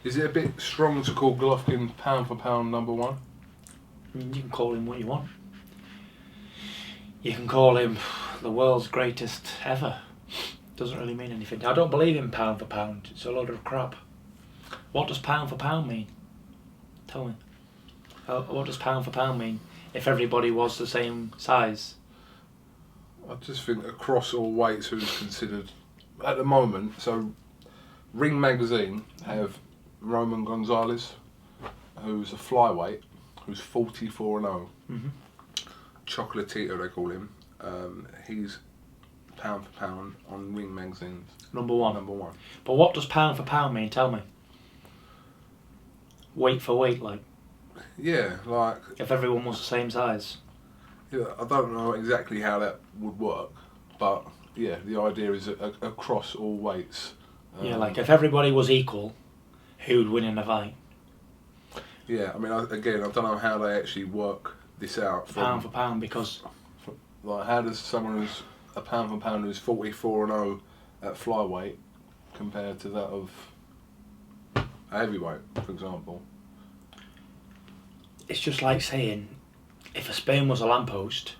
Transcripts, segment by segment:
Is it a bit strong to call Golovkin pound for pound number one? You can call him what you want. You can call him the world's greatest ever. Doesn't really mean anything. I don't believe in pound for pound. It's a load of crap. What does pound for pound mean? Tell me. What does pound for pound mean if everybody was the same size? I just think across all weights who's considered at the moment. So Ring Magazine have Roman Gonzalez, who's a flyweight, who's 44-0. Mm-hmm. Chocolatito they call him. He's pound for pound on Ring Magazine's Number one. But what does pound for pound mean? Tell me. Weight for weight, like. Yeah, like. If everyone was the same size. Yeah, I don't know exactly how that would work, but yeah, the idea is across all weights. Yeah, like if everybody was equal, who would win in a fight? Yeah, I mean, I don't know how they actually work this out. Pound for pound, because... Like, how does someone who's a pound for pound who's 44-0 at flyweight compare to that of a heavyweight, for example? It's just like saying, if a spoon was a lamppost,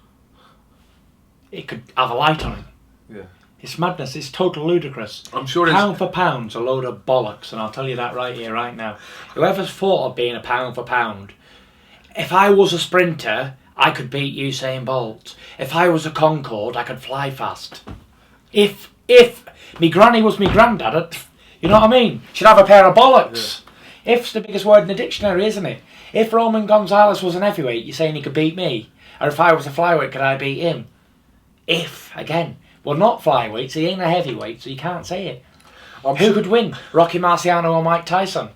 it could have a light on it. Yeah. It's madness. It's total ludicrous. I'm sure pound for pound's a load of bollocks, and I'll tell you that right here, right now. Whoever's thought of being a pound for pound, if I was a sprinter, I could beat Usain Bolt. If I was a Concorde, I could fly fast. If me granny was me granddad, you know what I mean? She'd have a pair of bollocks. Yeah. If's the biggest word in the dictionary, isn't it? If Roman Gonzalez was an heavyweight, you're saying he could beat me? Or if I was a flyweight, could I beat him? If, again. Well, not flyweights, he ain't a heavyweight, so you can't say it. Who could win? Rocky Marciano or Mike Tyson?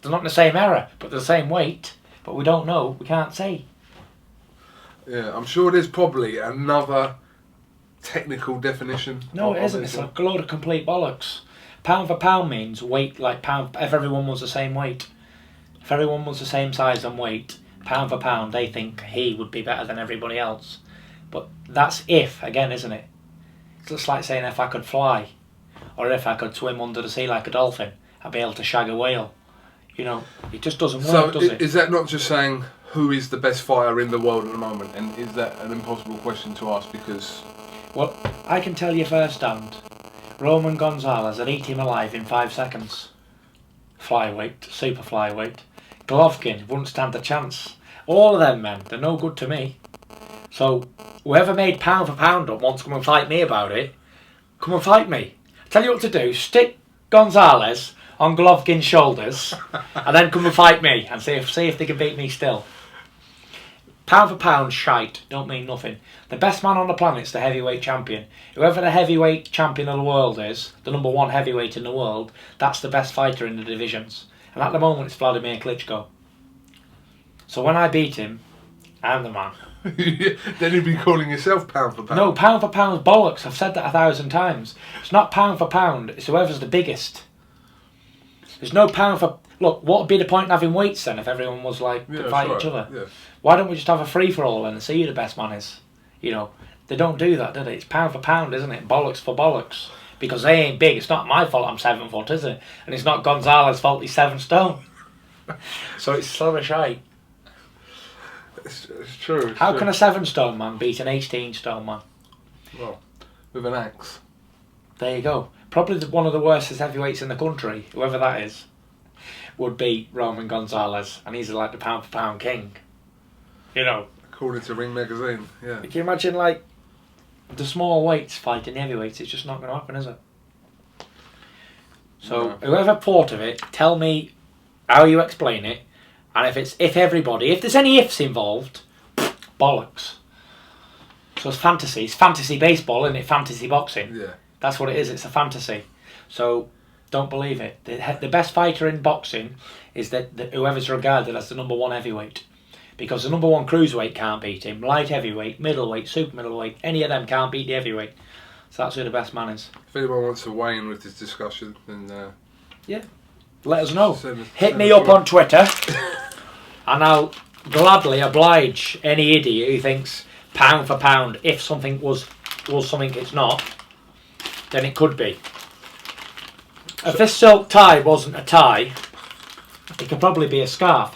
They're not in the same era, but they're the same weight. But we don't know, we can't say. Yeah, I'm sure there's probably another technical definition. No, it isn't. It's a load of complete bollocks. Pound for pound means weight, like pound, if everyone was the same weight. If everyone was the same size and weight, pound for pound, they think he would be better than everybody else. But that's if, again, isn't it? It's just like saying if I could fly, or if I could swim under the sea like a dolphin, I'd be able to shag a whale. You know, it just doesn't work, does it? Is that not just saying who is the best fighter in the world at the moment? And is that an impossible question to ask because... Well, I can tell you firsthand, Roman Gonzalez would eat him alive in 5 seconds. Flyweight, super flyweight. Golovkin wouldn't stand a chance. All of them men, they're no good to me. So, whoever made pound for pound up wants to come and fight me about it, come and fight me. Tell you what to do, stick Gonzalez on Golovkin's shoulders and then come and fight me and see if they can beat me still. Pound for pound, shite, don't mean nothing. The best man on the planet's the heavyweight champion. Whoever the heavyweight champion of the world is, the number one heavyweight in the world, that's the best fighter in the divisions. And at the moment it's Vladimir Klitschko. So when I beat him, I'm the man. Then you'd be calling yourself pound for pound. No, pound for pound's bollocks. I've said that 1,000 times. It's not pound for pound, it's whoever's the biggest. There's no pound for... Look, what would be the point in having weights then if everyone was like to fight each other? Yeah. Why don't we just have a free-for-all and see who the best man is? You know, they don't do that, do they? It's pound for pound, isn't it? Bollocks for bollocks. Because they ain't big. It's not my fault I'm 7 foot, is it? And it's not Gonzalez's fault he's 7 stone. So it's sort of shite. It's true. How can a 7 stone man beat an 18 stone man? Well, with an axe. There you go. Probably one of the worst heavyweights in the country, whoever that is, would beat Roman Gonzalez, and he's like the pound for pound king. You know. According to Ring Magazine, yeah. Can you imagine like the small weights fighting the heavyweights? It's just not going to happen, is it? So whoever thought of it, tell me how you explain it, and if there's any ifs involved, bollocks. So it's fantasy baseball, isn't it? Fantasy boxing. Yeah. That's what it is. It's a fantasy. So don't believe it. The best fighter in boxing is that whoever's regarded as the number one heavyweight. Because the number one cruiserweight can't beat him. Light heavyweight, middleweight, super middleweight, any of them can't beat the heavyweight. So that's who the best man is. If anyone wants to weigh in with this discussion, then... yeah, let us know. Hit me up on Twitter and I'll gladly oblige any idiot who thinks pound for pound, if something was something it's not, then it could be. If this silk tie wasn't a tie, it could probably be a scarf,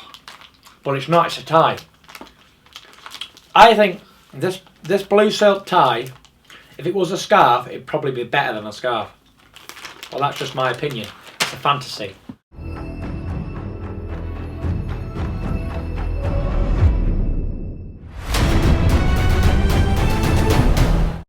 but it's not. It's a tie. I think this blue silk tie, if it was a scarf, it'd probably be better than a scarf. Well, that's just my opinion. It's a fantasy.